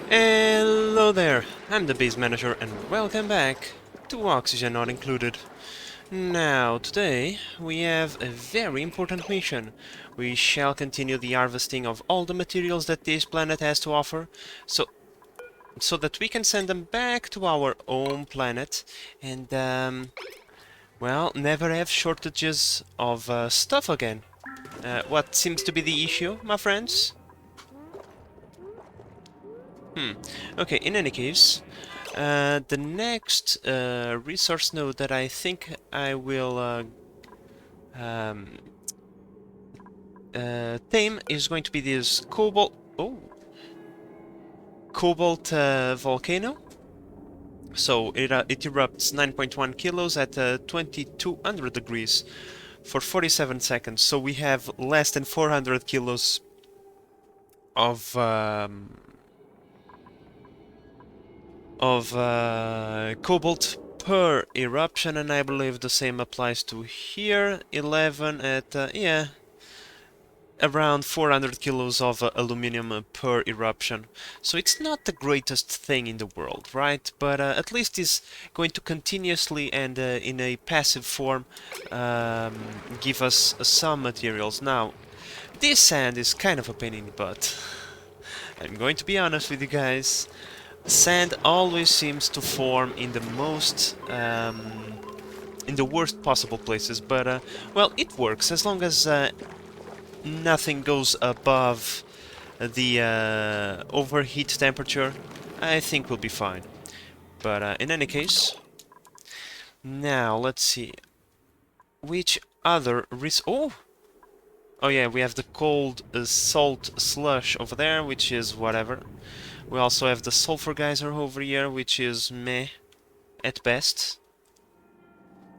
Hello there, I'm the base manager and welcome back to Oxygen Not Included. Now, today we have a very important mission. We shall continue the harvesting of all the materials that this planet has to offer, so that we can send them back to our own planet and, well, never have shortages of stuff again. What seems to be the issue, my friends? Okay, in any case, the next resource node that I think I will um, tame is going to be this cobalt. Oh, cobalt volcano. So it erupts 9.1 kilos at 2200 degrees for 47 seconds. So we have less than 400 kilos of cobalt per eruption, and I believe the same applies to here. 11 at yeah, around 400 kilos of aluminum per eruption. So it's not the greatest thing in the world, right? But at least it's going to continuously and in a passive form give us some materials. Now, this sand is kind of a pain in the butt. I'm going to be honest with you guys. Sand always seems to form in the in the worst possible places, but well, it works as long as nothing goes above the overheat temperature. I think we'll be fine. But in any case, now let's see which other oh yeah, we have the cold salt slush over there, which is whatever. We also have the sulfur geyser over here, which is meh at best.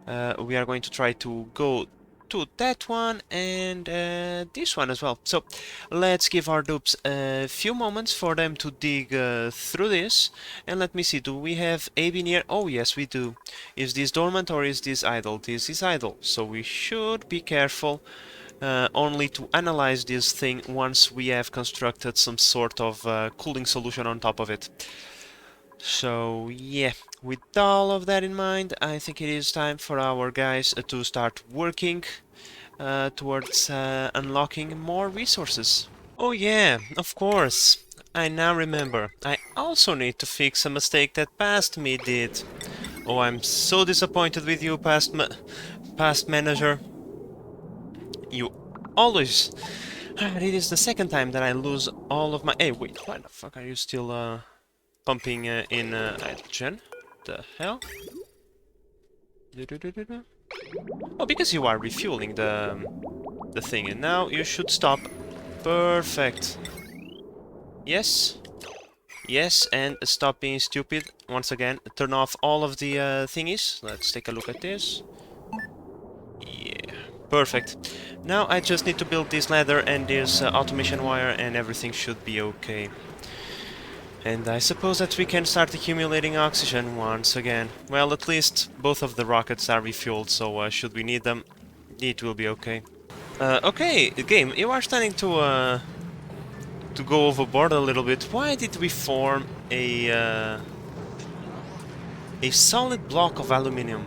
We are going to try to go to that one and this one as well. So let's give our dupes a few moments for them to dig through this. And let me see, do we have AB near? Oh yes, we do. Is this dormant or is this idle? This is idle, so we should be careful only to analyze this thing once we have constructed some sort of cooling solution on top of it. So yeah, with all of that in mind, I think it is time for our guys to start working towards unlocking more resources. Oh yeah, of course. I now remember. I also need to fix a mistake that past me did. Oh, I'm so disappointed with you, past manager. You always... It is the second time that I lose all of my... Hey, wait, why the fuck are you still pumping in hydrogen? The hell? Oh, because you are refueling the thing, and now you should stop. Perfect. Yes. Yes, and stop being stupid. Once again, turn off all of the thingies. Let's take a look at this. Yeah, perfect. Now I just need to build this ladder and this automation wire, and everything should be okay. And I suppose that we can start accumulating oxygen once again. Well, at least both of the rockets are refueled, so should we need them, it will be okay. Okay, game, you are starting to go overboard a little bit. Why did we form a solid block of aluminum?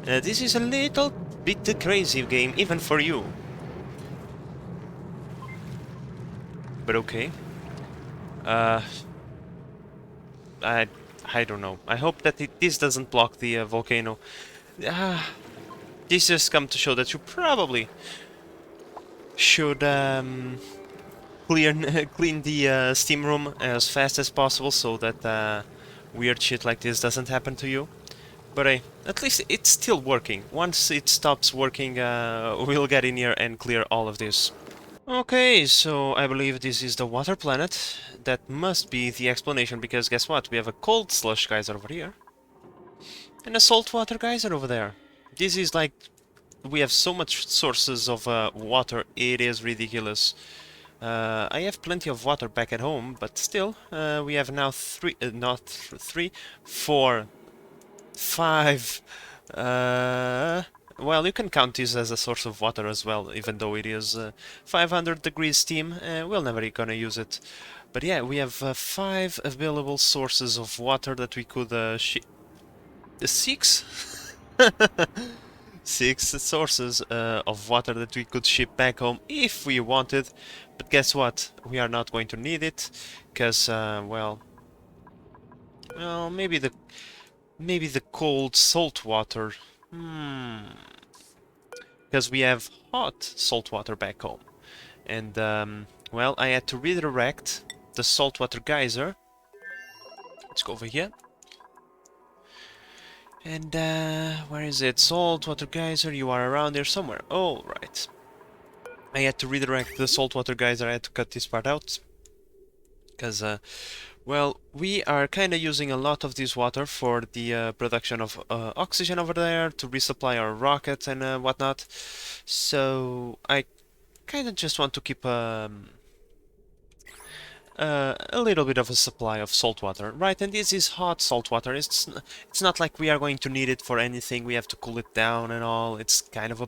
This is a little bit crazy, game, even for you. But okay. I I don't know. I hope that this doesn't block the volcano. This just come to show that you probably should clean the steam room as fast as possible so that weird shit like this doesn't happen to you. But at least it's still working. Once it stops working, we'll get in here and clear all of this. Okay, so I believe this is the water planet. That must be the explanation, because guess what? We have a cold slush geyser over here. And a saltwater geyser over there. This is like... we have so much sources of water, it is ridiculous. I have plenty of water back at home, but still, we have now four, five... well, you can count this as a source of water as well, even though it is 500 degrees steam. We're never gonna use it. But yeah, we have 5 available sources of water that we could ship. 6? 6 sources of water that we could ship back home if we wanted. But guess what? We are not going to need it, because, well, maybe the cold salt water. Because we have hot salt water back home. And, well, I had to redirect the saltwater geyser. Let's go over here. And, where is it? Saltwater geyser, you are around here somewhere. Oh, right. I had to redirect the saltwater geyser, I had to cut this part out. Because, well, we are kind of using a lot of this water for the production of oxygen over there, to resupply our rockets and whatnot. So, I kind of just want to keep a little bit of a supply of salt water, right? And this is hot salt water. It's not like we are going to need it for anything. We have to cool it down and all. It's kind of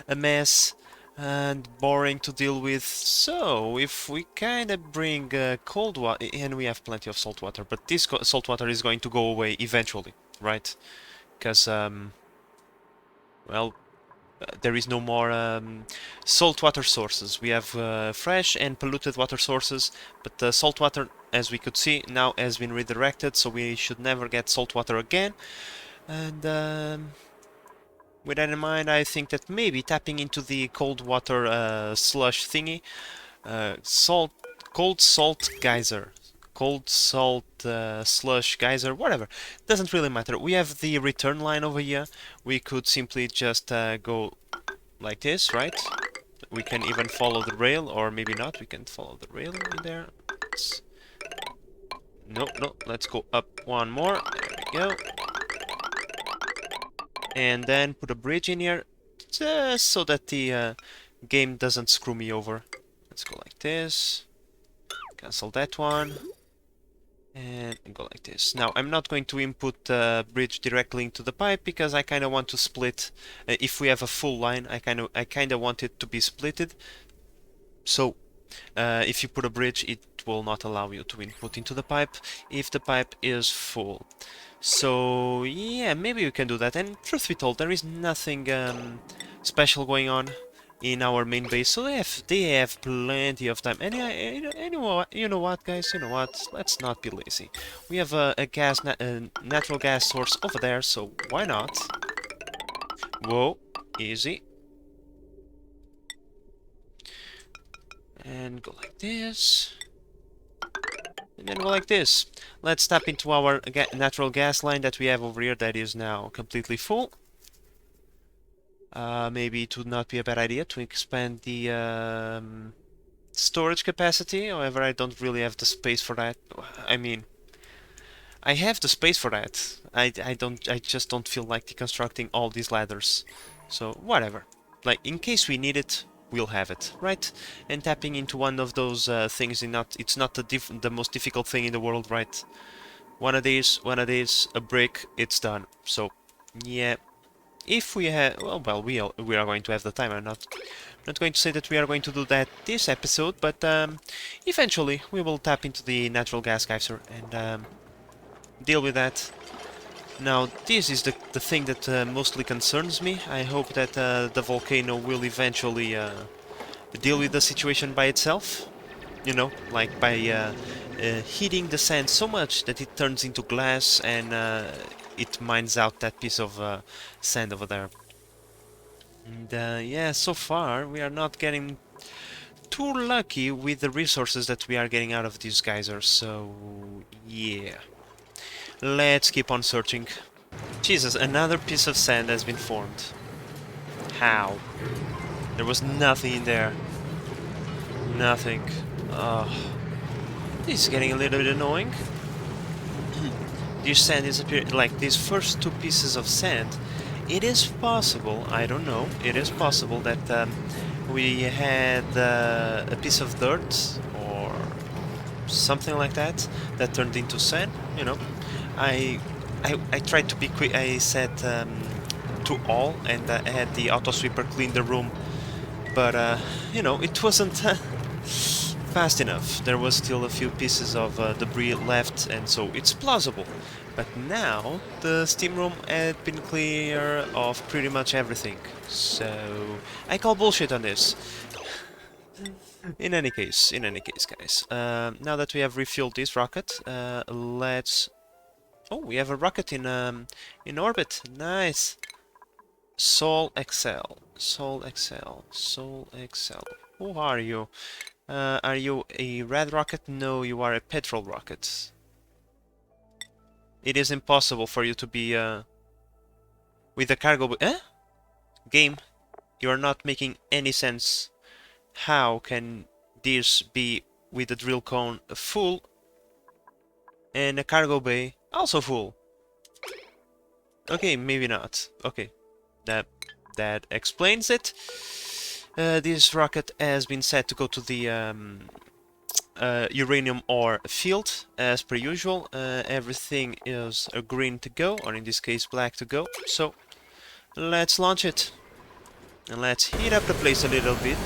a mess and boring to deal with. So if we kind of bring cold water, and we have plenty of salt water, but this salt water is going to go away eventually, right? Because well, there is no more saltwater sources. We have fresh and polluted water sources, but the saltwater, as we could see, now has been redirected, so we should never get saltwater again. And with that in mind, I think that maybe tapping into the cold water slush thingy, cold salt geyser, cold salt slush geyser, whatever, doesn't really matter. We have the return line over here. We could simply just go like this, right? We can even follow the rail, or maybe not. We can follow the rail in there. No, let's go up one more. There we go. And then put a bridge in here, just so that the game doesn't screw me over. Let's go like this. Cancel that one. And go like this. Now, I'm not going to input the bridge directly into the pipe, because I kind of want to split. If we have a full line, I kind of want it to be splitted. So, if you put a bridge, it will not allow you to input into the pipe if the pipe is full. So, yeah, maybe you can do that. And truth be told, there is nothing special going on in our main base, so they have plenty of time. And you know what, guys? You know what? Let's not be lazy. We have a natural gas source over there, so why not? Whoa, easy. And go like this. And then go like this. Let's tap into our natural gas line that we have over here that is now completely full. Maybe it would not be a bad idea to expand the storage capacity. However, I don't really have the space for that. I mean, I have the space for that. I just don't feel like deconstructing all these ladders. So whatever. Like, in case we need it, we'll have it, right? And tapping into one of those things it's not the most difficult thing in the world, right? One of these, a brick, it's done. So yeah. If we have, well, we are going to have the time. I'm not going to say that we are going to do that this episode, but eventually we will tap into the natural gas geyser and deal with that. Now, this is the thing that mostly concerns me. I hope that the volcano will eventually deal with the situation by itself. You know, like by heating the sand so much that it turns into glass and it mines out that piece of sand over there. And yeah, so far we are not getting too lucky with the resources that we are getting out of these geysers, so yeah. Let's keep on searching. Jesus, another piece of sand has been formed. How? There was nothing in there. Nothing. This is getting a little bit annoying. This sand disappeared, like these first two pieces of sand. It is possible, I don't know, it is possible that we had a piece of dirt or something like that that turned into sand, you know. I tried to be quick. I said to all, and I had the auto sweeper clean the room, but you know, it wasn't fast enough. There was still a few pieces of debris left, and so it's plausible. But now the steam room had been clear of pretty much everything. So I call bullshit on this. In any case, guys. Now that we have refueled this rocket, let's... Oh, we have a rocket in orbit. Nice. Sol Excel. Sol Excel. Sol Excel. Who are you? Are you a red rocket? No, you are a petrol rocket. It is impossible for you to be with a cargo... Game, you are not making any sense. How can this be with a drill cone full and a cargo bay also full? Okay, maybe not. Okay, that explains it. This rocket has been set to go to the uranium ore field as per usual. Everything is green to go, or in this case black to go. So let's launch it and let's heat up the place a little bit.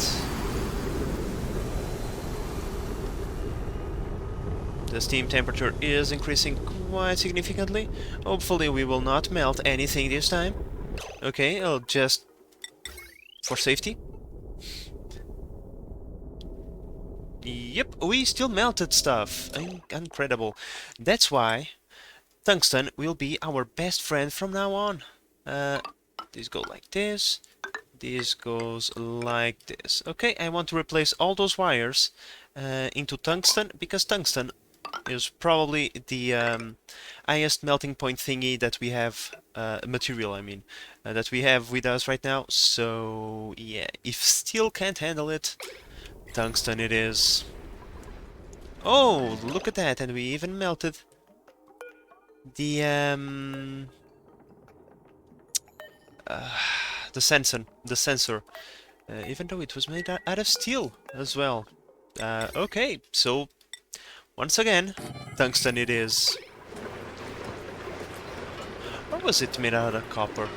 The steam temperature is increasing quite significantly. Hopefully we will not melt anything this time. Okay, I'll just... for safety. Yep, we still melted stuff. Incredible. That's why tungsten will be our best friend from now on. This goes like this. This goes like this. Okay, I want to replace all those wires into tungsten, because tungsten is probably the highest melting point thingy that we have, material I mean, that we have with us right now. So yeah, if steel can't handle it, tungsten it is. Oh, look at that, and we even melted the sensor, even though it was made out of steel as well. Okay, so once again, tungsten it is. Or was it made out of copper?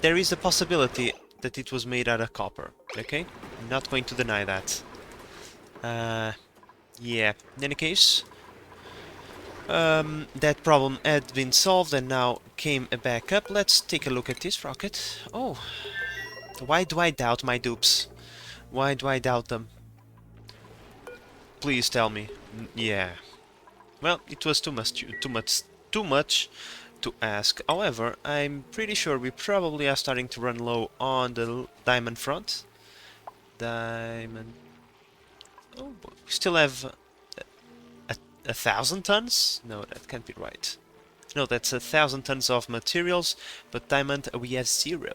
There is a possibility that it was made out of copper, okay? I'm not going to deny that. Yeah, in any case, that problem had been solved and now came back up. Let's take a look at this rocket. Oh, why do I doubt my dupes? Why do I doubt them? Please tell me. Yeah. Well, it was too much to ask. However, I'm pretty sure we probably are starting to run low on the diamond front. Diamond. Oh, we still have 1,000 tons? No, that can't be right. No, that's 1,000 tons of materials, but diamond we have 0.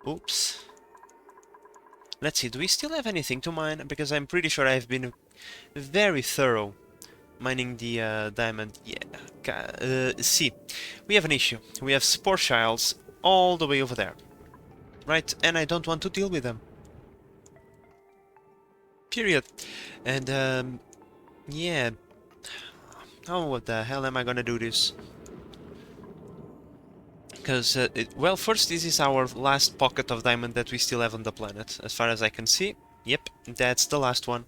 Oops. Let's see, do we still have anything to mine? Because I'm pretty sure I've been very thorough mining the diamond. Yeah. See, we have an issue. We have spore shields all the way over there. Right? And I don't want to deal with them. Period. And, yeah. Oh, what the hell am I gonna do this? Because, well, first, this is our last pocket of diamond that we still have on the planet. As far as I can see, yep, that's the last one.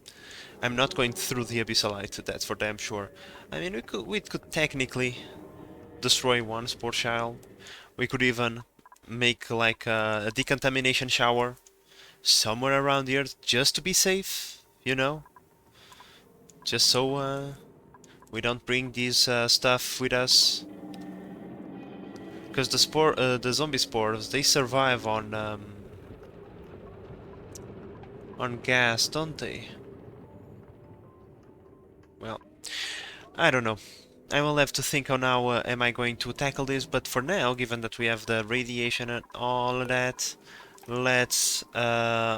I'm not going through the abyssalite, that's for damn sure. I mean, we could technically destroy one spore shield. We could even make, like, a decontamination shower somewhere around here, just to be safe, you know? Just so, we don't bring this stuff with us. Because the zombie spores, they survive on gas, don't they? Well, I don't know. I will have to think on how am I going to tackle this, but for now, given that we have the radiation and all of that, let's offload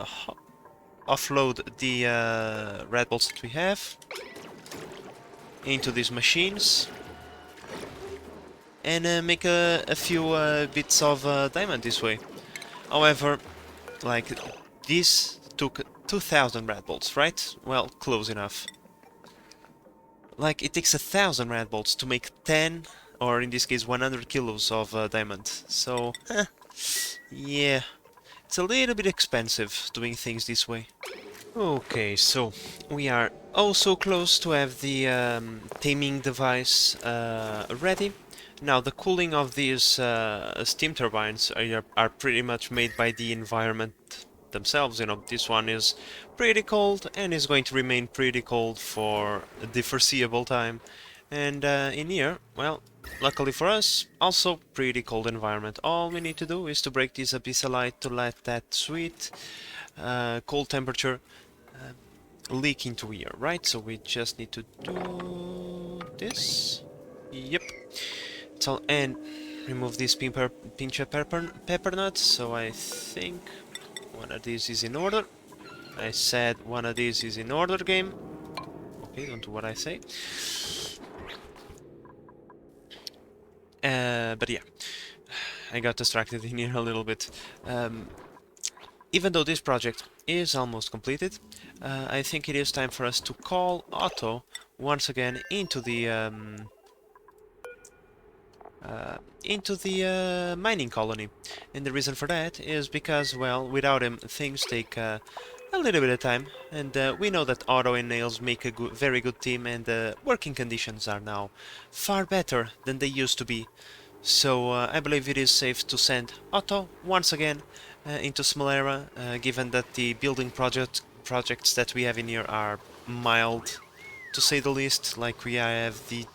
the red bolts that we have into these machines. And make a few bits of diamond this way. However, like, this took 2,000 red bolts, right? Well, close enough. Like, it takes 1,000 red bolts to make 10, or in this case 100 kilos of diamond. So, yeah, it's a little bit expensive doing things this way. Okay, so we are also close to have the taming device ready. Now the cooling of these steam turbines are pretty much made by the environment themselves. You know, this one is pretty cold and is going to remain pretty cold for the foreseeable time. And in here, well, luckily for us, also pretty cold environment. All we need to do is to break this abyssalite to let that sweet cold temperature leak into here, right? So we just need to do this. Yep. So, and remove this pinch of pepper nuts. So I think one of these is in order. I said one of these is in order, game. Okay, don't do what I say. But yeah, I got distracted in here a little bit. Even though this project is almost completed, I think it is time for us to call Otto once again into the mining colony. And the reason for that is because, well, without him things take a little bit of time, and we know that Otto and Nails make a very good team, and the working conditions are now far better than they used to be. So I believe it is safe to send Otto once again into Smalera, given that the building projects that we have in here are mild, to say the least. Like we have the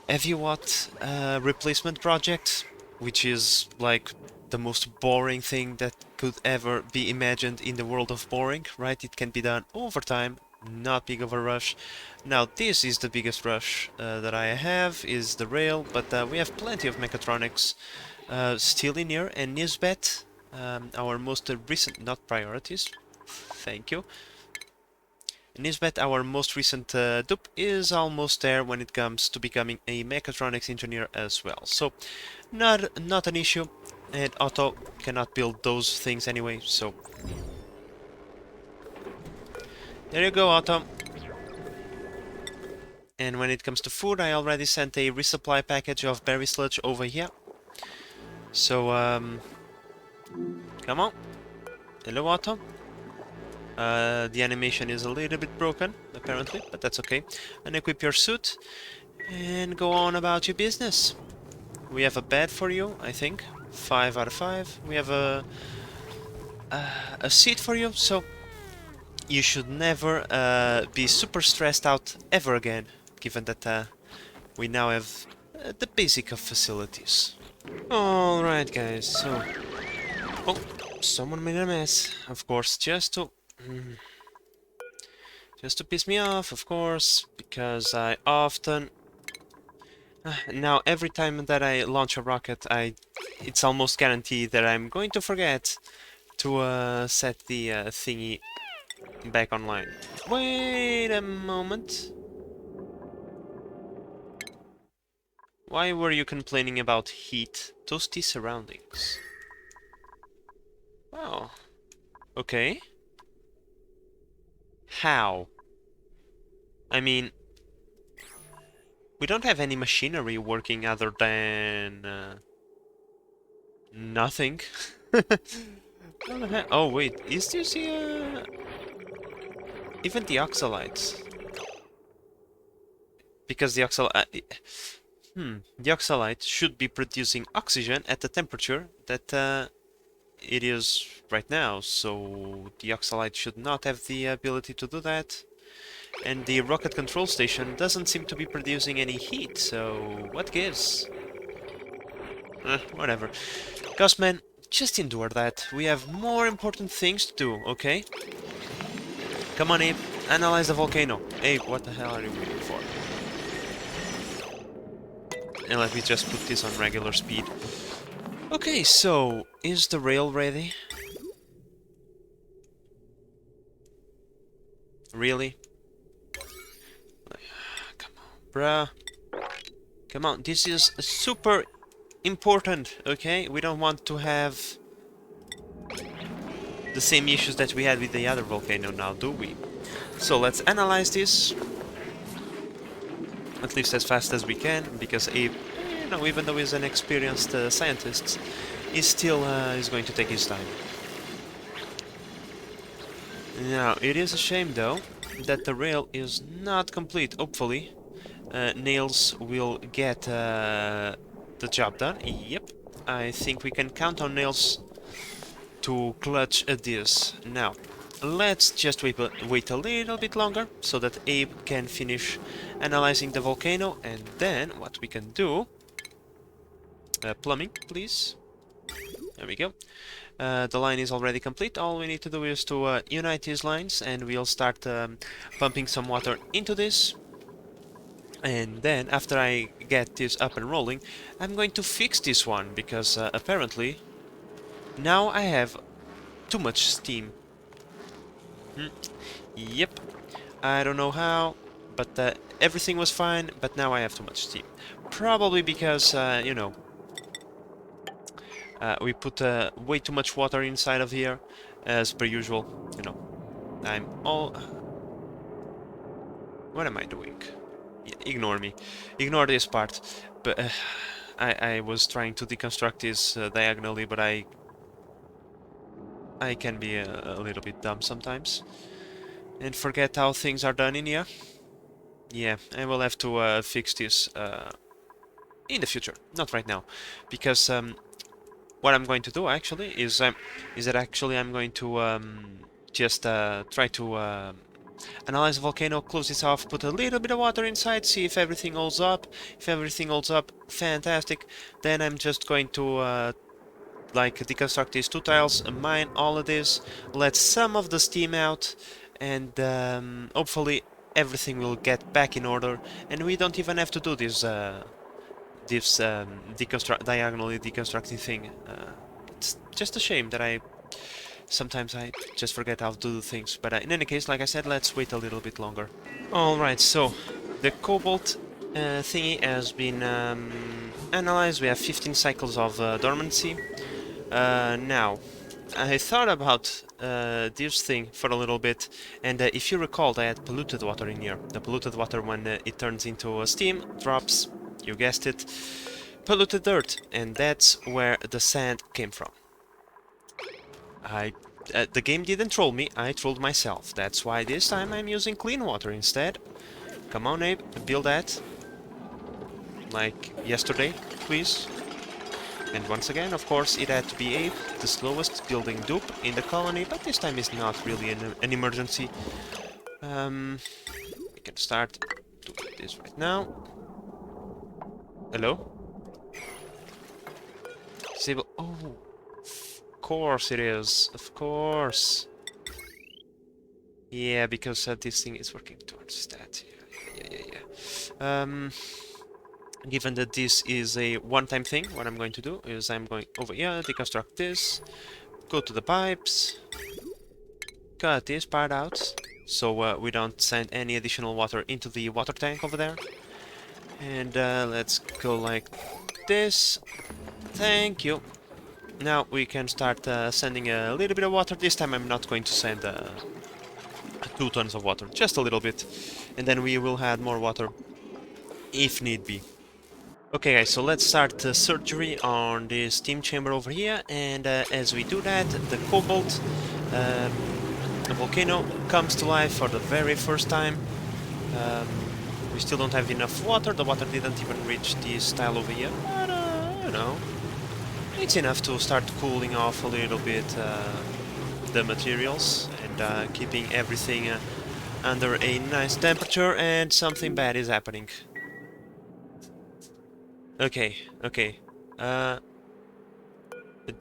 heavy watt replacement project, which is like the most boring thing that could ever be imagined in the world of boring, right? It can be done over time, not big of a rush. Now this is the biggest rush that I have, is the rail, but we have plenty of mechatronics still in here, and Nisbet, our most recent, not priorities, thank you. Nisbet, our most recent dupe, is almost there when it comes to becoming a mechatronics engineer as well. So, not an issue, and Otto cannot build those things anyway, so... There you go, Otto. And when it comes to food, I already sent a resupply package of berry sludge over here. So, come on. Hello, Otto. The animation is a little bit broken, apparently, but that's okay. And equip your suit, and go on about your business. We have a bed for you, I think. 5 out of 5. We have a seat for you, so you should never be super stressed out ever again, given that we now have the basic of facilities. Alright, guys, so... Oh, someone made a mess, of course, just to piss me off, of course, because I often... Now, every time that I launch a rocket, it's almost guaranteed that I'm going to forget to set the thingy back online. Wait a moment. Why were you complaining about heat? Toasty surroundings. Wow. Okay. How? I mean, we don't have any machinery working other than nothing. Oh wait, is this even the oxalites? Because the the oxalite should be producing oxygen at the temperature that it is right now, so the oxalite should not have the ability to do that. And the rocket control station doesn't seem to be producing any heat, so what gives? Whatever. Ghostman, just endure that. We have more important things to do, okay? Come on, Abe. Analyze the volcano. Abe, what the hell are you waiting for? And let me just put this on regular speed. Okay, so, is the rail ready? Really? Come on, bruh. Come on, this is super important, okay? We don't want to have the same issues that we had with the other volcano now, do we? So let's analyze this, at least as fast as we can, because Abe, you know, even though he's an experienced scientist, he still is going to take his time. Now, it is a shame though that the rail is not complete. Hopefully, nails will get the job done. Yep, I think we can count on nails to clutch this. Now, let's just wait a little bit longer so that Abe can finish analyzing the volcano, and then what we can do... plumbing, please. There we go. The line is already complete. All we need to do is to unite these lines, and we'll start pumping some water into this. And then, after I get this up and rolling, I'm going to fix this one, because apparently now I have too much steam. Yep, I don't know how, but everything was fine, but now I have too much steam. Probably because, you know, we put way too much water inside of here, as per usual. You know, I'm all... What am I doing? Ignore me. Ignore this part. But I was trying to deconstruct this diagonally, but I can be a little bit dumb sometimes. And forget how things are done in here. Yeah, I will have to fix this in the future, not right now. Because what I'm going to do actually is that actually I'm going to just try to analyze the volcano, close this off, put a little bit of water inside, see if everything holds up. If everything holds up, fantastic. Then I'm just going to like deconstruct these two tiles, mine all of this, let some of the steam out, and hopefully everything will get back in order, and we don't even have to do this diagonally deconstructing thing. It's just a shame that sometimes I just forget how to do things, but in any case, like I said, let's wait a little bit longer. Alright, so the cobalt thingy has been analyzed. We have 15 cycles of dormancy. Now, I thought about this thing for a little bit, and if you recall, I had polluted water in here. The polluted water, when it turns into steam, drops, you guessed it, polluted dirt, and that's where the sand came from. The game didn't troll me, I trolled myself. That's why this time I'm using clean water instead. Come on, Abe, build that. Like yesterday, please. And once again, of course, it had to be Abe, the slowest building dupe in the colony, but this time is not really an emergency. We can start doing this right now. Hello? Disable. Oh, of course it is. Of course. Yeah, because this thing is working towards that. Yeah. Given that this is a one-time thing, what I'm going to do is I'm going over here, deconstruct this, go to the pipes, cut this part out, so we don't send any additional water into the water tank over there. And let's go like this. Thank you. Now we can start sending a little bit of water. This time I'm not going to send 2 tons of water, just a little bit. And then we will add more water if need be. Okay guys, so let's start the surgery on this steam chamber over here, and as we do that, the cobalt, the volcano, comes to life for the very first time. We still don't have enough water, the water didn't even reach this tile over here, but you know, it's enough to start cooling off a little bit the materials, and keeping everything under a nice temperature, and something bad is happening. Okay.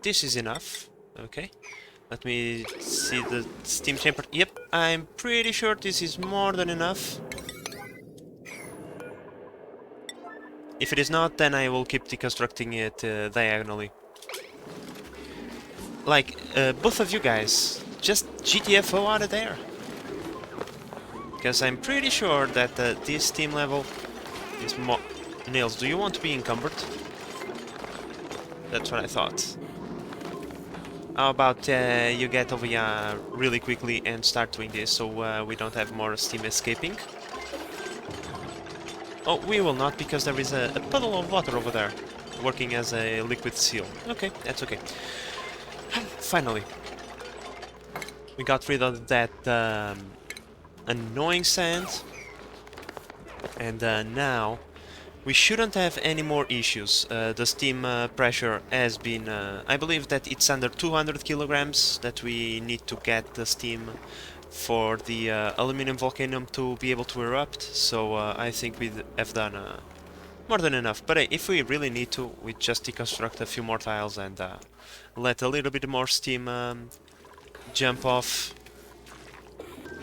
This is enough. Okay. Let me see the steam chamber. Yep, I'm pretty sure this is more than enough. If it is not, then I will keep deconstructing it diagonally. Like, both of you guys, just GTFO out of there. Because I'm pretty sure that this steam level is more... Nails, do you want to be encumbered? That's what I thought. How about you get over here really quickly and start doing this, so we don't have more steam escaping? Oh, we will not, because there is a puddle of water over there, working as a liquid seal. Okay, that's okay. Finally. We got rid of that annoying sand, and now we shouldn't have any more issues. The steam pressure has been... I believe that it's under 200 kilograms that we need to get the steam for the aluminum volcano to be able to erupt, so I think we have done more than enough. But if we really need to, we just deconstruct a few more tiles and let a little bit more steam jump off.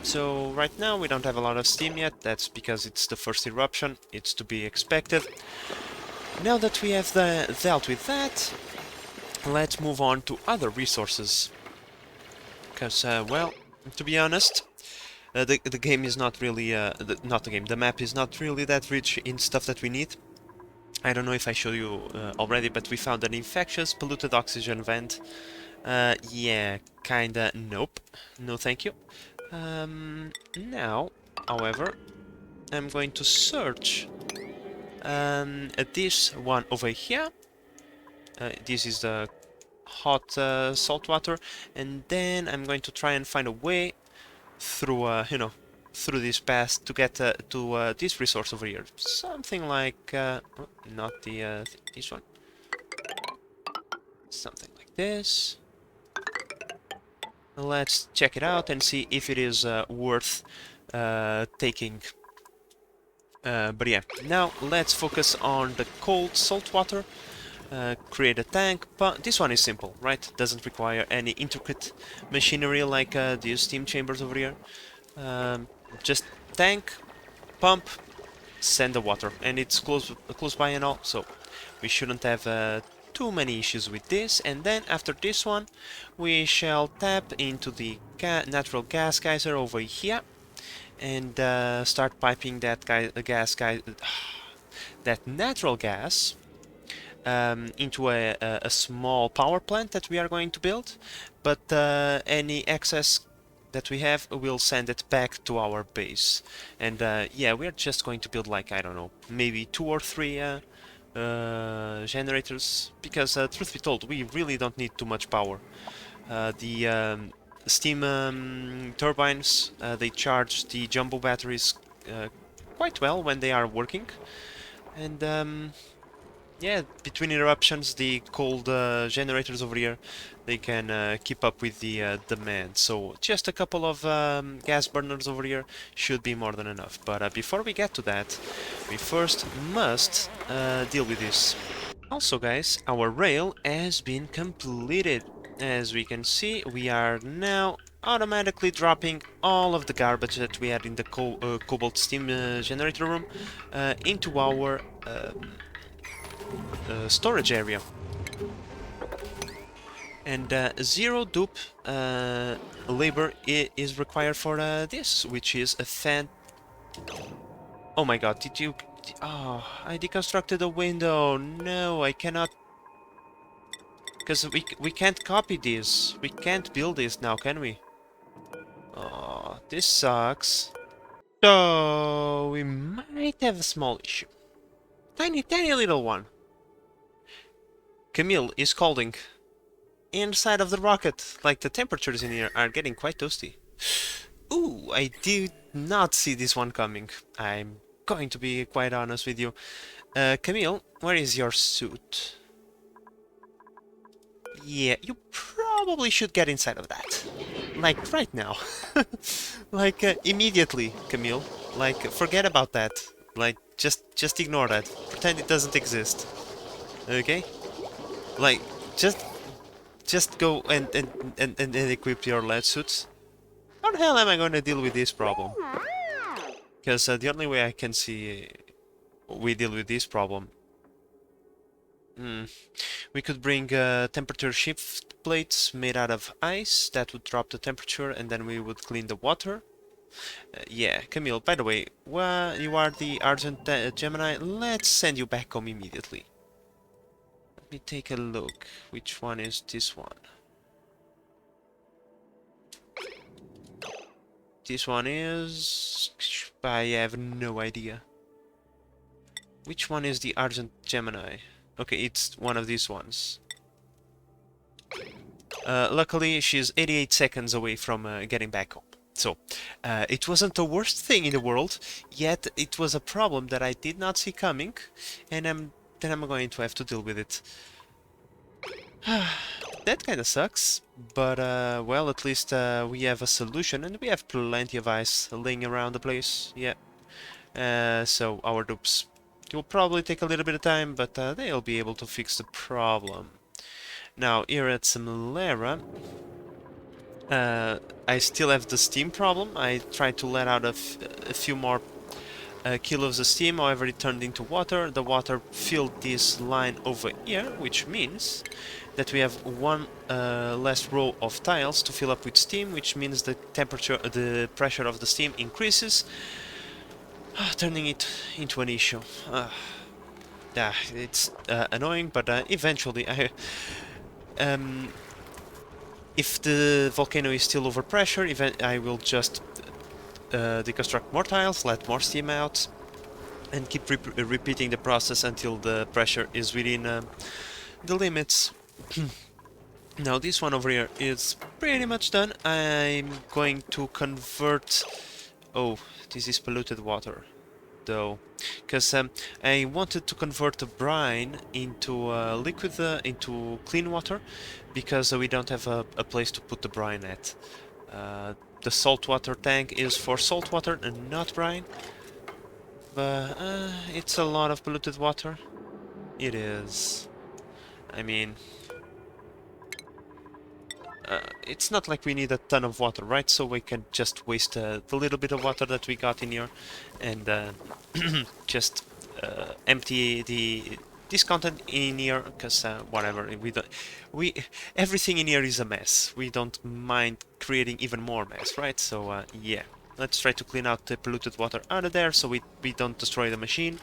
So right now we don't have a lot of steam yet, that's because it's the first eruption, it's to be expected. Now that we have dealt with that, let's move on to other resources. Because, well, to be honest, the game is not really, the map is not really that rich in stuff that we need. I don't know if I showed you already, but we found an infectious polluted oxygen vent. Yeah, kinda nope. No thank you. Now, however, I'm going to search this one over here. This is the hot salt water, and then I'm going to try and find a way through, you know, through this path to get to this resource over here. Something like, not the this one. Something like this. Let's check it out and see if it is worth taking. But yeah, now let's focus on the cold salt water. Create a tank, but this one is simple, right? Doesn't require any intricate machinery like these steam chambers over here. Just tank, pump, send the water, and it's close by and all, so we shouldn't have too many issues with this. And then after this one, we shall tap into the natural gas geyser over here and start piping that that natural gas into a small power plant that we are going to build, but any excess that we have, we'll send it back to our base. And yeah, we're just going to build like, I don't know, maybe 2 or 3 generators, because truth be told, we really don't need too much power. The steam turbines, they charge the jumbo batteries quite well when they are working, and yeah, between eruptions, the cold generators over here, they can keep up with the demand. So just a couple of gas burners over here should be more than enough. But before we get to that, we first must deal with this. Also, guys, our rail has been completed. As we can see, we are now automatically dropping all of the garbage that we had in the cobalt steam generator room into our storage area. And 0 dupe labor is required for this, which is a fan. Oh my god, did you... Oh, I deconstructed a window. No, I cannot... Because we can't copy this. We can't build this now, can we? Oh, this sucks. So, we might have a small issue. Tiny, tiny little one. Camille is calling. Inside of the rocket, like the temperatures in here are getting quite toasty. Ooh, I did not see this one coming. I'm going to be quite honest with you. Camille, where is your suit? Yeah, you probably should get inside of that. Like, right now. Like, immediately, Camille. Like, forget about that. Like, just ignore that. Pretend it doesn't exist. Okay? Like, just go and equip your lead suits. How the hell am I going to deal with this problem? Because the only way I can see we deal with this problem... We could bring temperature shift plates made out of ice that would drop the temperature, and then we would clean the water. Yeah, Camille, by the way, you are the Argent Gemini. Let's send you back home immediately. Let me take a look. Which one is this one? This one is... I have no idea. Which one is the Argent Gemini? Okay, it's one of these ones. Luckily, she's 88 seconds away from getting back home. So, it wasn't the worst thing in the world, yet it was a problem that I did not see coming, and then I'm going to have to deal with it. That kinda sucks, but well, at least we have a solution, and we have plenty of ice laying around the place, yeah. So our dupes will probably take a little bit of time, but they'll be able to fix the problem. Now, here at Simulera, I still have the steam problem. I tried to let out a few more kilos of steam, however it turned into water. The water filled this line over here, which means that we have one less row of tiles to fill up with steam, which means the temperature, the pressure of the steam increases, turning it into an issue. Yeah, it's annoying, but eventually if the volcano is still over pressure, I will just deconstruct more tiles, let more steam out, and keep repeating the process until the pressure is within the limits. Now this one over here is pretty much done. I'm going to convert... Oh, this is polluted water, though, because I wanted to convert the brine into liquid, into clean water, because we don't have a place to put the brine at. The saltwater tank is for saltwater and not brine, but it's a lot of polluted water. It is. I mean, it's not like we need a ton of water, right? So we can just waste the little bit of water that we got in here and just empty this content in here, because whatever, everything in here is a mess. We don't mind creating even more mess, right? So yeah, let's try to clean out the polluted water out of there so we don't destroy the machine.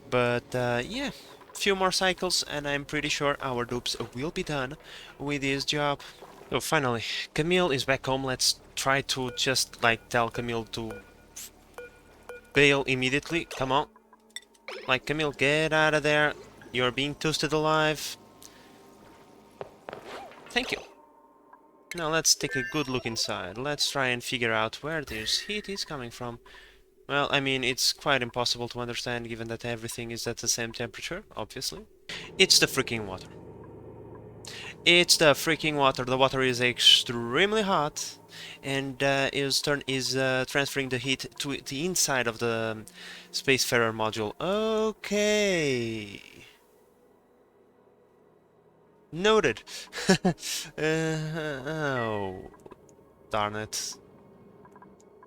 But yeah, few more cycles and I'm pretty sure our dupes will be done with this job. So finally, Camille is back home. Let's try to just like tell Camille to bail immediately. Come on. Like, Camille, get out of there. You're being toasted alive. Thank you. Now let's take a good look inside. Let's try and figure out where this heat is coming from. Well, I mean, it's quite impossible to understand given that everything is at the same temperature, obviously. It's the freaking water. It's the freaking water. The water is extremely hot and is transferring the heat to the inside of the Spacefarer module. Okay. Noted. Oh, darn it.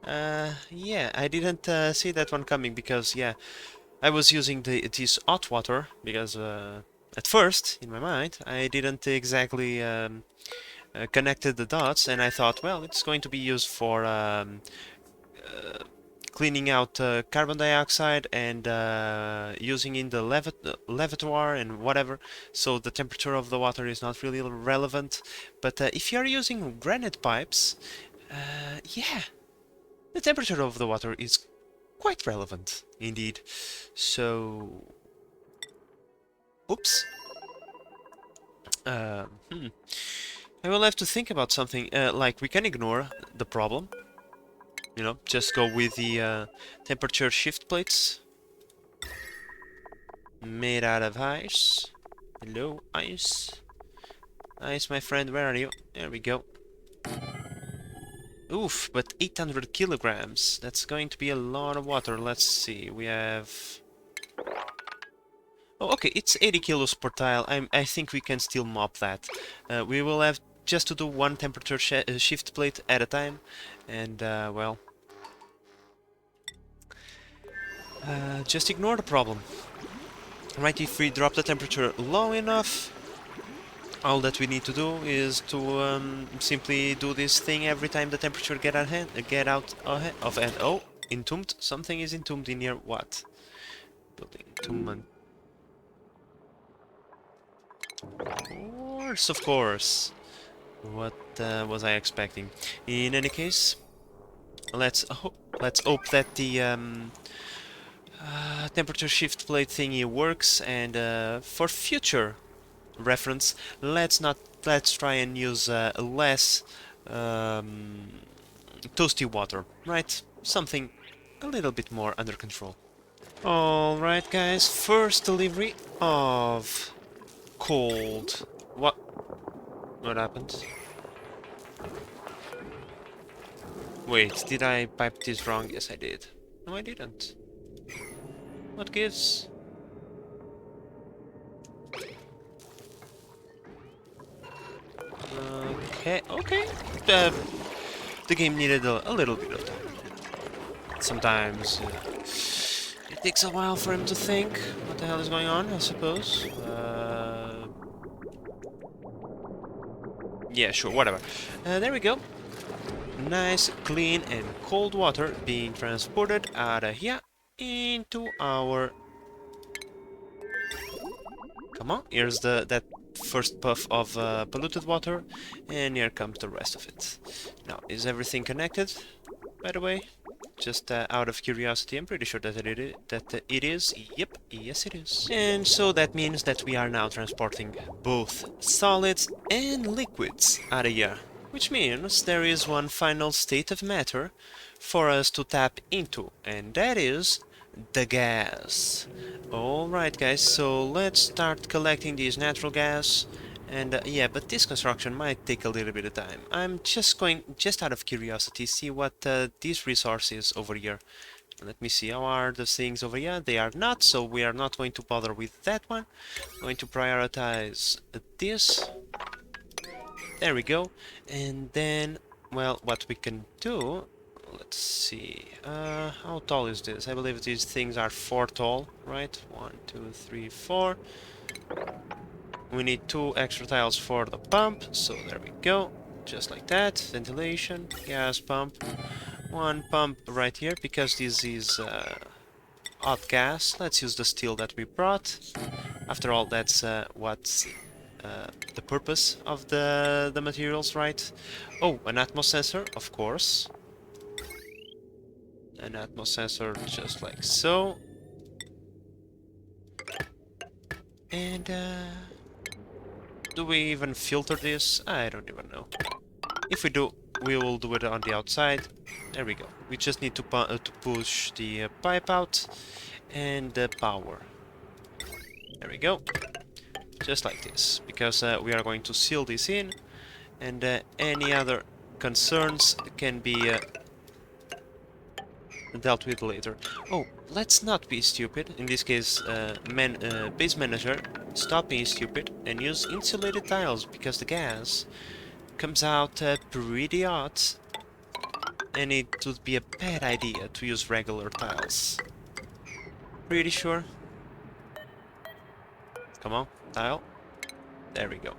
Yeah, I didn't see that one coming because, yeah, I was using this hot water because at first, in my mind, I didn't exactly connected the dots, and I thought, well, it's going to be used for cleaning out carbon dioxide and using in the levatoire and whatever, so the temperature of the water is not really relevant. But if you're using granite pipes, yeah, the temperature of the water is quite relevant indeed. So, oops. I will have to think about something. Like, we can ignore the problem. You know, just go with the temperature shift plates made out of ice. Hello, ice. Ice, my friend, where are you? There we go. Oof, but 800 kilograms. That's going to be a lot of water. Let's see, we have... Oh, okay, it's 80 kilos per tile. I think we can still mop that. We will have just to do one temperature shift plate at a time, and well, just ignore the problem. Right, if we drop the temperature low enough, all that we need to do is to simply do this thing every time the temperature get out of hand. Oh, entombed. Something is entombed in here. What? Building entombment. Of course. What was I expecting? In any case, let's hope that the temperature shift plate thingy works, and for future reference, let's try and use less um, toasty water, right? Something a little bit more under control. Alright guys, first delivery of cold. What happened? Wait, did I pipe this wrong? Yes I did. No I didn't. What gives? Okay. The game needed a little bit of time. Sometimes it takes a while for him to think what the hell is going on, I suppose. Yeah, sure, whatever. There we go. Nice, clean and cold water being transported out of here into our... Come on, here's that first puff of polluted water, and here comes the rest of it. Now, is everything connected, by the way? Just out of curiosity, I'm pretty sure that it is. Yep, yes it is. And so that means that we are now transporting both solids and liquids out of here. Which means there is one final state of matter for us to tap into, and that is the gas. Alright guys, so let's start collecting this natural gas. And yeah, but this construction might take a little bit of time. I'm just going, just out of curiosity, see what this resource is over here. Let me see, how are the things over here? They are not, so we are not going to bother with that one. Going to prioritize this. There we go. And then, well, what we can do... Let's see, how tall is this? I believe these things are 4 tall, right? 1, 2, 3, 4. We need 2 extra tiles for the pump, so there we go. Just like that. Ventilation, gas pump. 1 pump right here, because this is hot gas. Let's use the steel that we brought. After all, that's what's the purpose of the materials, right? Oh, an atmos sensor, of course. An atmos sensor just like so. And do we even filter this? I don't even know. If we do, we will do it on the outside. There we go. We just need to push the pipe out and the power. There we go. Just like this, because we are going to seal this in, and any other concerns can be dealt with later. Oh, let's not be stupid. In this case, base manager, stop being stupid and use insulated tiles, because the gas comes out pretty hot, and it would be a bad idea to use regular tiles. Pretty sure. Come on, tile. There we go.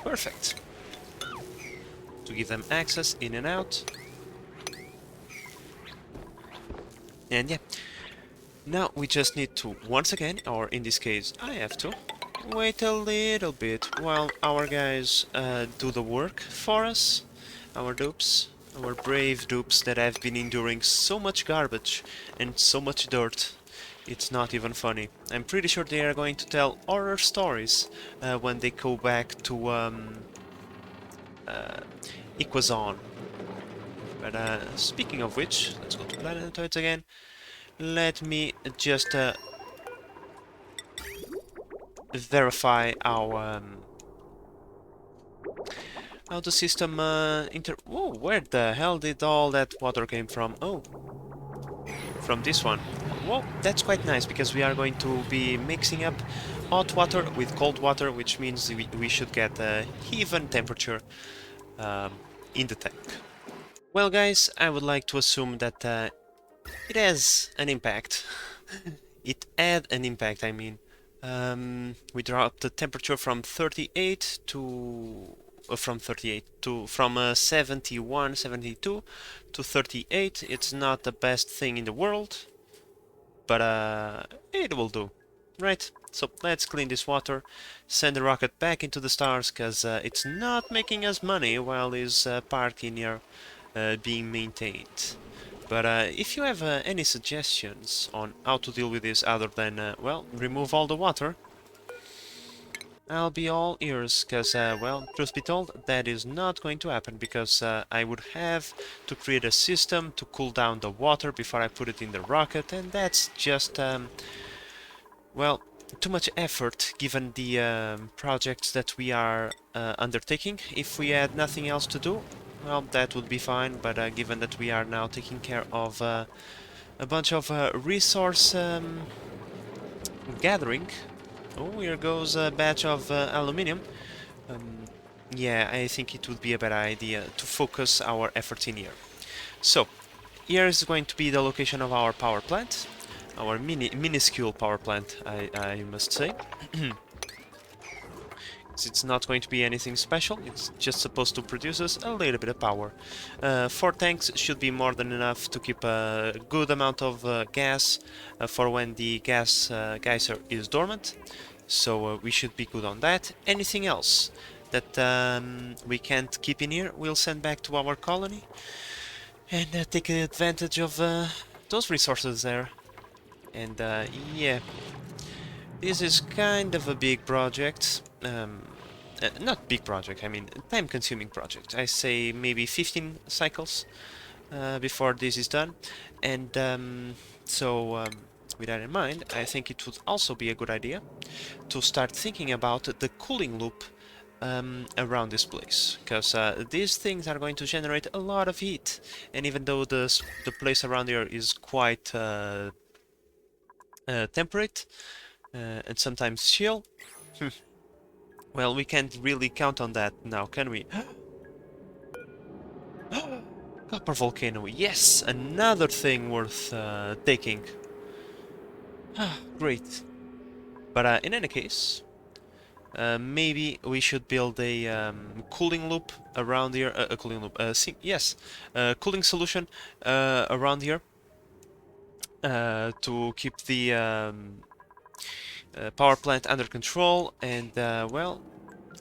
Perfect. To give them access in and out. And yeah, now we just need to, once again, or in this case I have to, wait a little bit while our guys do the work for us. Our dupes, our brave dupes that have been enduring so much garbage and so much dirt. It's not even funny. I'm pretty sure they are going to tell horror stories when they go back to Equazon. But speaking of which, let's go to planetoids again. Let me just verify our how the system Oh, where the hell did all that water came from? Oh, from this one. Well, that's quite nice, because we are going to be mixing up hot water with cold water, which means we should get a even temperature in the tank. Well guys, I would like to assume that it has an impact. It had an impact, I mean. We dropped the temperature from 38 to... from 71, 72 to 38. It's not the best thing in the world, but it will do, right? So let's clean this water, send the rocket back into the stars, because it's not making us money while it's parked in here being maintained. But if you have any suggestions on how to deal with this other than, well, remove all the water, I'll be all ears, because, well, truth be told, that is not going to happen, because I would have to create a system to cool down the water before I put it in the rocket, and that's just, well, too much effort given the projects that we are undertaking. If we had nothing else to do, well, that would be fine, but given that we are now taking care of a bunch of resource gathering... Oh, here goes a batch of aluminium. Um, yeah, I think it would be a better idea to focus our efforts in here. So, here is going to be the location of our power plant. Our minuscule power plant, I must say. It's not going to be anything special, it's just supposed to produce us a little bit of power. 4 tanks should be more than enough to keep a good amount of gas for when the gas geyser is dormant, so we should be good on that. Anything else that we can't keep in here, we'll send back to our colony and take advantage of those resources there. And yeah, this is kind of a big project. Not big project, I mean time-consuming project. I say maybe 15 cycles before this is done. And so, with that in mind, I think it would also be a good idea to start thinking about the cooling loop around this place, because these things are going to generate a lot of heat, and even though the place around here is quite temperate and sometimes chill, well, we can't really count on that now, can we? Copper volcano, yes! Another thing worth taking. Great. But in any case, maybe we should build a cooling loop around here. A cooling loop, yes, cooling solution around here to keep the power plant under control, and well,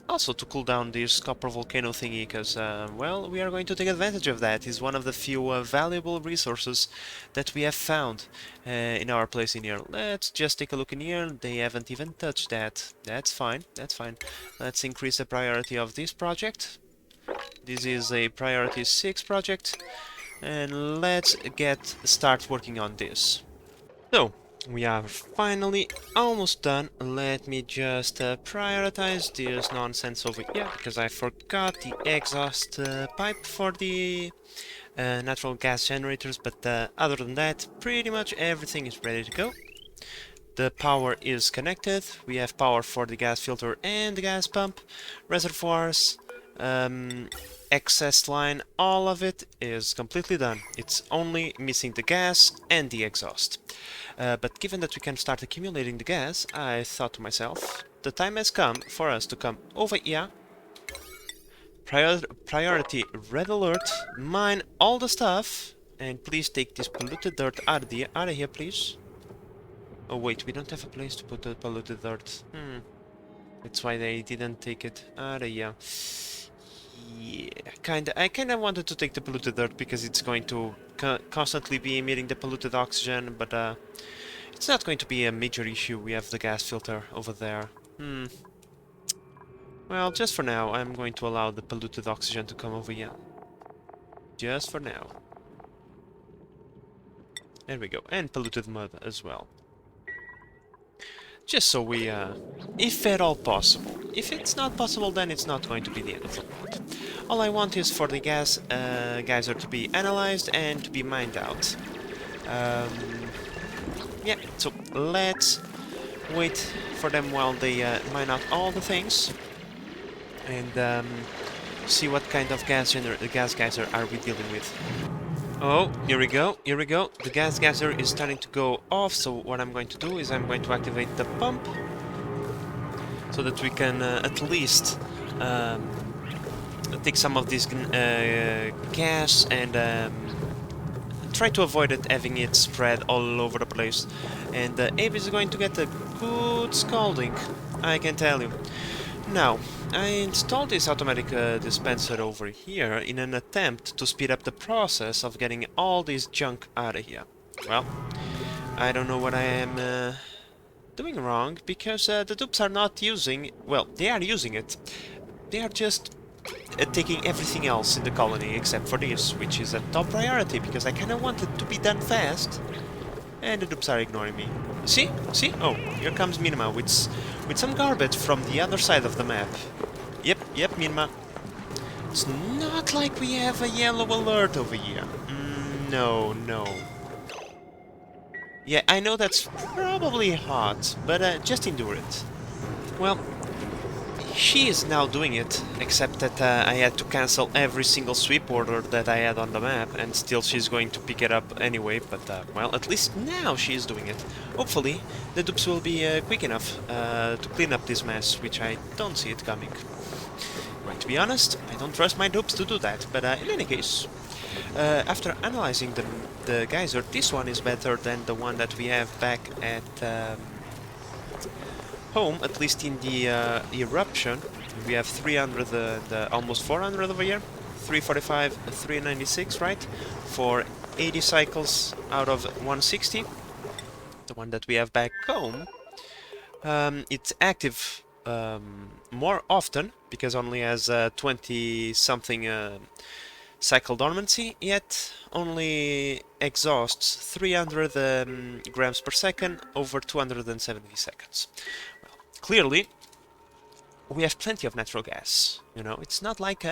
also to cool down this copper volcano thingy, because well, we are going to take advantage of that. It's one of the few valuable resources that we have found in our place in here. Let's just take a look in here. They haven't even touched that. That's fine, that's fine. Let's increase the priority of this project. This is a priority 6 project, and let's start working on this. So, we are finally almost done. Let me just prioritize this nonsense over here, because I forgot the exhaust pipe for the natural gas generators, but other than that, pretty much everything is ready to go. The power is connected. We have power for the gas filter and the gas pump, reservoirs, excess line, all of it is completely done. It's only missing the gas and the exhaust. But given that we can start accumulating the gas, I thought to myself, the time has come for us to come over here, priority red alert, mine all the stuff, and please take this polluted dirt out of here, please. Oh wait, we don't have a place to put the polluted dirt. That's why they didn't take it out of here. Yeah, I kinda wanted to take the polluted dirt because it's going to constantly be emitting the polluted oxygen, but it's not going to be a major issue. We have the gas filter over there. Well, just for now, I'm going to allow the polluted oxygen to come over here. Just for now. There we go. And polluted mud as well. Just so we, if at all possible. If it's not possible, then it's not going to be the end of the world. All I want is for the geyser to be analyzed and to be mined out. Yeah, so let's wait for them while they mine out all the things. And see what kind of gas geyser are we dealing with. Oh, here we go, here we go. The gas geyser is starting to go off, so what I'm going to do is I'm going to activate the pump so that we can at least take some of this gas and try to avoid having it spread all over the place. And Abe is going to get a good scalding, I can tell you. Now, I installed this automatic dispenser over here in an attempt to speed up the process of getting all this junk out of here. Well, I don't know what I am doing wrong, because the dupes are not using... Well, they are using it. They are just taking everything else in the colony except for this, which is a top priority, because I kinda want it to be done fast. And the dupes are ignoring me. See? See? Oh, here comes Minima with some garbage from the other side of the map. Yep, Minima. It's not like we have a yellow alert over here. No. Yeah, I know that's probably hot, but just endure it. Well, she is now doing it, except that I had to cancel every single sweep order that I had on the map, and still she's going to pick it up anyway, but well, at least now she is doing it. Hopefully, the dupes will be quick enough to clean up this mess, which I don't see it coming. Right, to be honest, I don't trust my dupes to do that, but in any case, after analyzing the geyser, this one is better than the one that we have back at home, at least in the eruption. We have 300, almost 400 over here, 345, 396, right? For 80 cycles out of 160. The one that we have back home, it's active more often, because only has 20-something cycle dormancy, yet only exhausts 300 grams per second over 270 seconds. Clearly, we have plenty of natural gas, you know, it's not like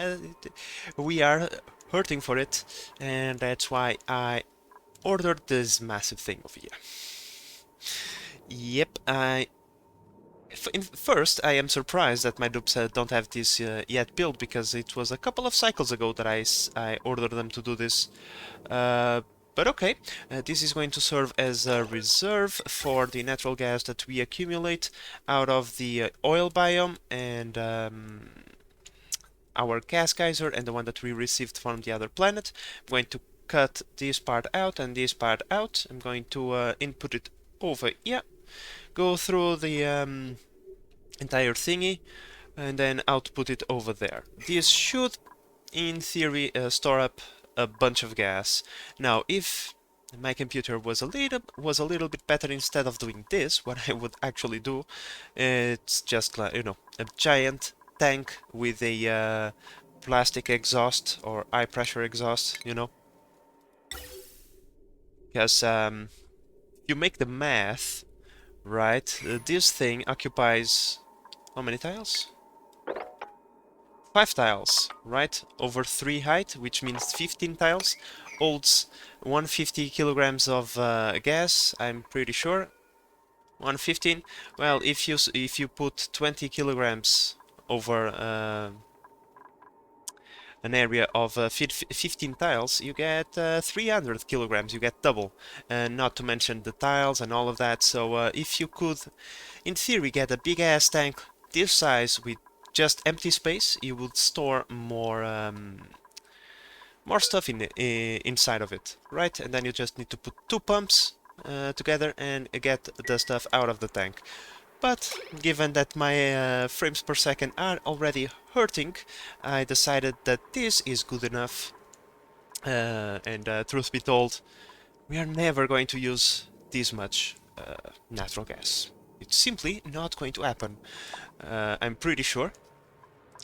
we are hurting for it, and that's why I ordered this massive thing over here. Yep, first, I am surprised that my dupes don't have this yet built, because it was a couple of cycles ago that I ordered them to do this. But okay, this is going to serve as a reserve for the natural gas that we accumulate out of the oil biome and our gas geyser, and the one that we received from the other planet. I'm going to cut this part out and this part out. I'm going to input it over here, go through the entire thingy, and then output it over there. This should, in theory, store up a bunch of gas. Now, if my computer was a little bit better, instead of doing this, what I would actually do, it's just like, you know, a giant tank with a plastic exhaust or high pressure exhaust, you know, because you make the math right. This thing occupies how many tiles? 5 tiles, right? Over 3 height, which means 15 tiles, holds 150 kilograms of gas, I'm pretty sure. 115. Well, if you put 20 kilograms over an area of 15 tiles, you get 300 kilograms, you get double. Not to mention the tiles and all of that, so if you could, in theory, get a big-ass tank this size with just empty space, you would store more stuff inside of it, right? And then you just need to put 2 pumps together and get the stuff out of the tank. But given that my frames per second are already hurting, I decided that this is good enough. And truth be told, we are never going to use this much natural gas. It's simply not going to happen. I'm pretty sure,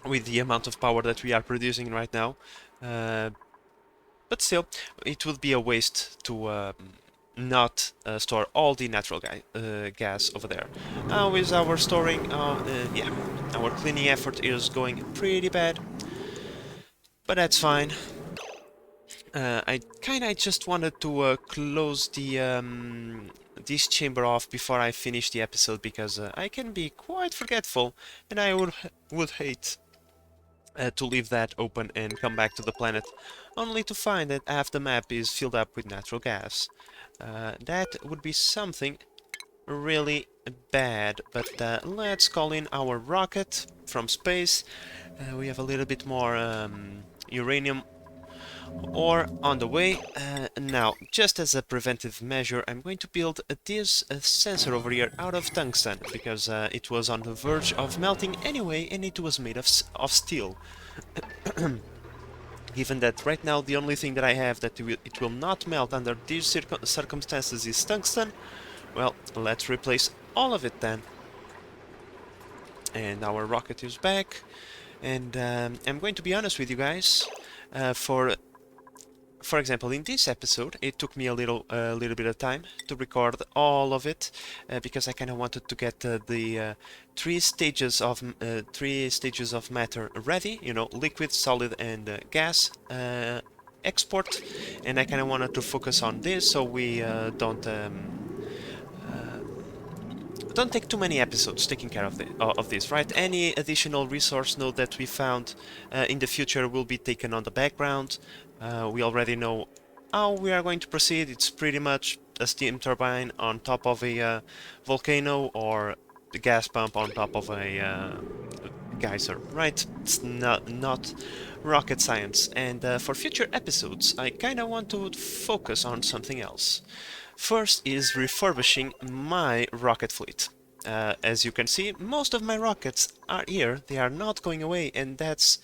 with the amount of power that we are producing right now. But still, it would be a waste to not store all the natural gas over there. How is our storing? Yeah, our cleaning effort is going pretty bad, but that's fine. I kinda just wanted to close the this chamber off before I finish the episode, because I can be quite forgetful, and I would hate to leave that open and come back to the planet, only to find that half the map is filled up with natural gas. That would be something really bad, but let's call in our rocket from space. We have a little bit more uranium or on the way. Now, just as a preventive measure, I'm going to build this sensor over here out of tungsten, because it was on the verge of melting anyway, and it was made of steel. Given that right now the only thing that I have that it will not melt under these circumstances is tungsten, well, let's replace all of it then. And our rocket is back, and I'm going to be honest with you guys. For example, in this episode, it took me a little bit of time to record all of it, because I kind of wanted to get the three stages of matter ready. You know, liquid, solid, and gas export, and I kind of wanted to focus on this so we don't take too many episodes taking care of this, right? Any additional resource node that we found in the future will be taken on the background. We already know how we are going to proceed. It's pretty much a steam turbine on top of a volcano, or the gas pump on top of a geyser, right? It's not rocket science. And for future episodes, I kind of want to focus on something else. First is refurbishing my rocket fleet. As you can see, most of my rockets are here, they are not going away, and that's,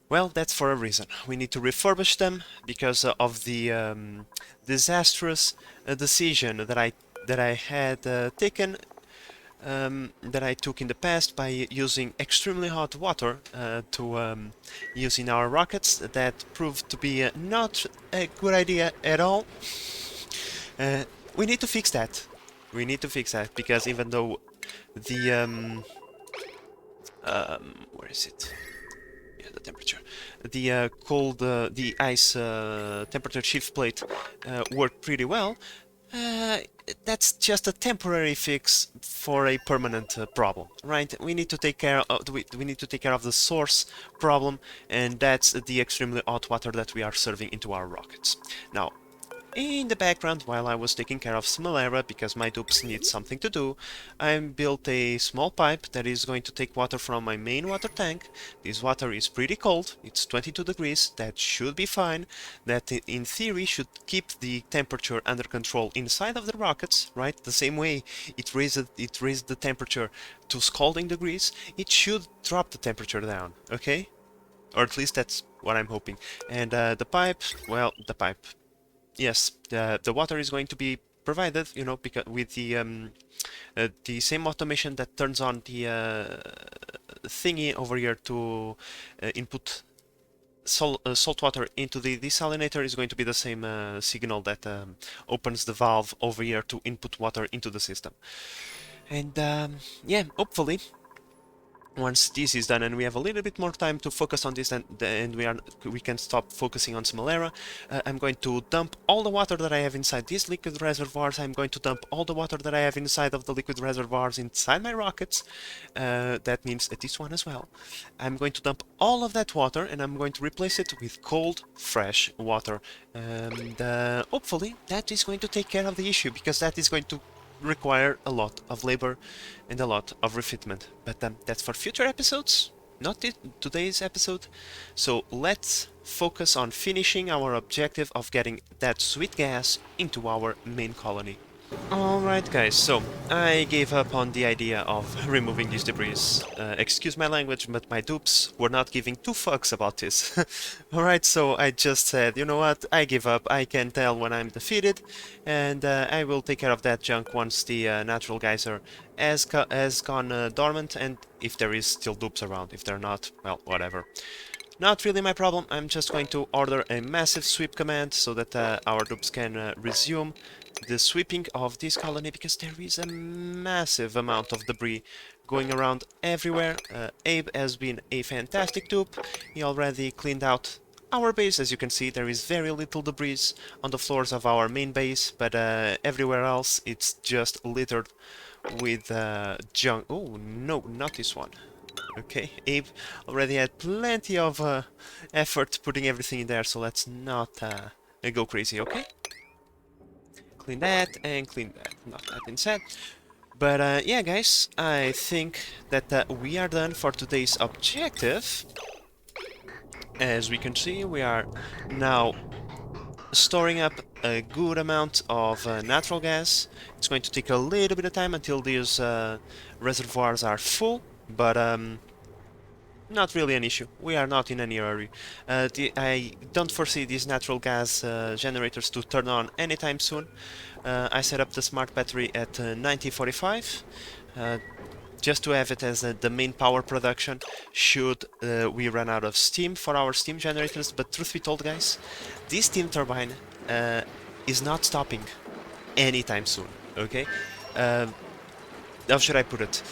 well, that's for a reason. We need to refurbish them because of the disastrous decision that I had taken, that I took in the past by using extremely hot water to use in our rockets. That proved to be not a good idea at all. We need to fix that. We need to fix that, because even though the where is it? Yeah, the temperature. The the ice temperature shift plate worked pretty well. That's just a temporary fix for a permanent problem, right? We need to take care of we need to take care of the source problem, and that's the extremely hot water that we are serving into our rockets. Now, in the background, while I was taking care of Smelera, because my dupes need something to do, I built a small pipe that is going to take water from my main water tank. This water is pretty cold, it's 22 degrees, that should be fine. That in theory should keep the temperature under control inside of the rockets, right? The same way it raised the temperature to scalding degrees, it should drop the temperature down, okay? Or at least that's what I'm hoping. And the pipe, well, the pipe. Yes, the water is going to be provided, you know, because with the same automation that turns on the thingy over here to input salt water into the desalinator is going to be the same signal that opens the valve over here to input water into the system. And yeah, hopefully, once this is done and we have a little bit more time to focus on this, and we can stop focusing on Smelera, I'm going to dump all the water that I have inside these liquid reservoirs. I'm going to dump all the water that I have inside of the liquid reservoirs inside my rockets. That means this one as well. I'm going to dump all of that water, and I'm going to replace it with cold, fresh water. And hopefully that is going to take care of the issue, because that is going to require a lot of labor and a lot of refitment. But that's for future episodes, not today's episode. So let's focus on finishing our objective of getting that sweet gas into our main colony. Alright guys, so I gave up on the idea of removing these debris. Excuse my language, but my dupes were not giving two fucks about this. Alright, so I just said, you know what, I give up, I can tell when I'm defeated, and I will take care of that junk once the natural geyser has gone dormant, and if there is still dupes around. If they're not, well, whatever. Not really my problem. I'm just going to order a massive sweep command so that our dupes can resume the sweeping of this colony, because there is a massive amount of debris going around everywhere. Abe has been a fantastic dupe. He already cleaned out our base. As you can see, there is very little debris on the floors of our main base, but everywhere else it's just littered with junk. Oh no, not this one. Okay, Abe already had plenty of effort putting everything in there, so let's not go crazy, okay? Clean that and clean that. Not that instead. But yeah, guys, I think that we are done for today's objective. As we can see, we are now storing up a good amount of natural gas. It's going to take a little bit of time until these reservoirs are full, but not really an issue. We are not in any hurry. I don't foresee these natural gas generators to turn on anytime soon. I set up the smart battery at 9045. Just to have it as the main power production should we run out of steam for our steam generators. But truth be told, guys, this steam turbine is not stopping anytime soon, okay? How should I put it?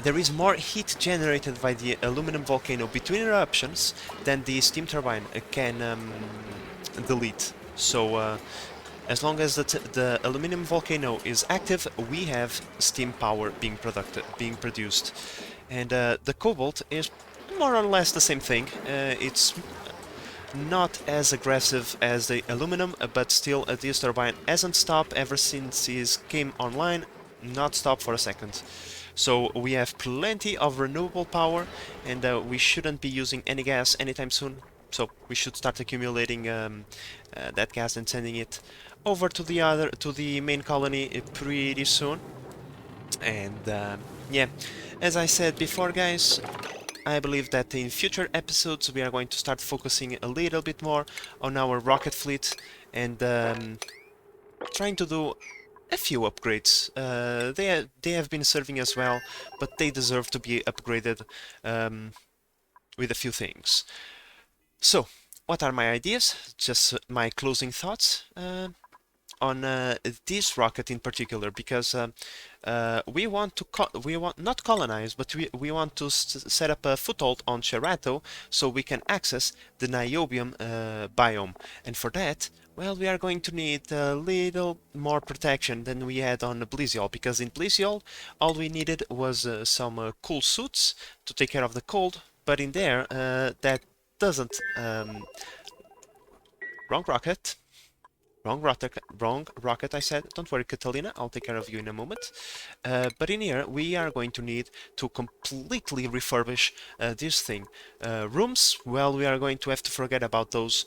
There is more heat generated by the aluminum volcano between eruptions than the steam turbine can delete. So as long as the aluminum volcano is active, we have steam power being produced. And the cobalt is more or less the same thing. It's not as aggressive as the aluminum, but still this turbine hasn't stopped ever since it came online, not stopped for a second. So we have plenty of renewable power, and we shouldn't be using any gas anytime soon. So we should start accumulating that gas and sending it over to the main colony pretty soon. And yeah, as I said before, guys, I believe that in future episodes we are going to start focusing a little bit more on our rocket fleet and trying to do a few upgrades. They have been serving us well, but they deserve to be upgraded with a few things. So, what are my ideas? Just my closing thoughts on this rocket in particular, because we want not colonize, but we want to set up a foothold on Sherato so we can access the niobium biome, and for that, well, we are going to need a little more protection than we had on Bliziol, because in Bliziol all we needed was some cool suits to take care of the cold, but in there that doesn't wrong rocket. Wrong rocket, I said. Don't worry, Catalina, I'll take care of you in a moment. But in here, we are going to need to completely refurbish this thing. Rooms, well, we are going to have to forget about those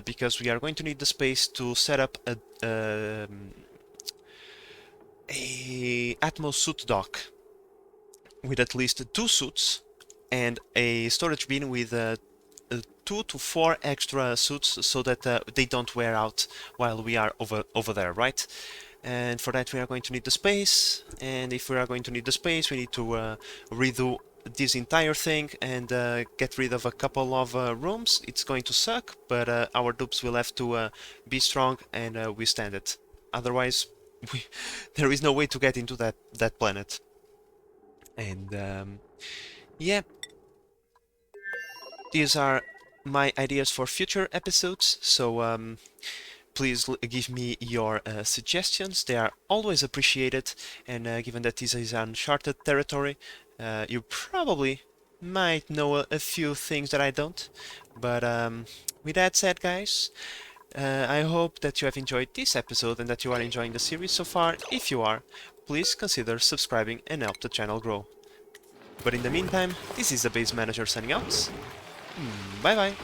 because we are going to need the space to set up a Atmos suit dock with at least 2 suits and a storage bin with 2 to 4 extra suits so that they don't wear out while we are over there, right? And for that we are going to need the space, and if we are going to need the space we need to redo this entire thing and get rid of a couple of rooms. It's going to suck, but our dupes will have to be strong and withstand it. Otherwise there is no way to get into that planet. And yeah, these are my ideas for future episodes, so please give me your suggestions. They are always appreciated, and given that this is uncharted territory, you probably might know a few things that I don't. But with that said, guys, I hope that you have enjoyed this episode and that you are enjoying the series so far. If you are, please consider subscribing and help the channel grow. But in the meantime, this is the Base Manager signing out. Bye bye!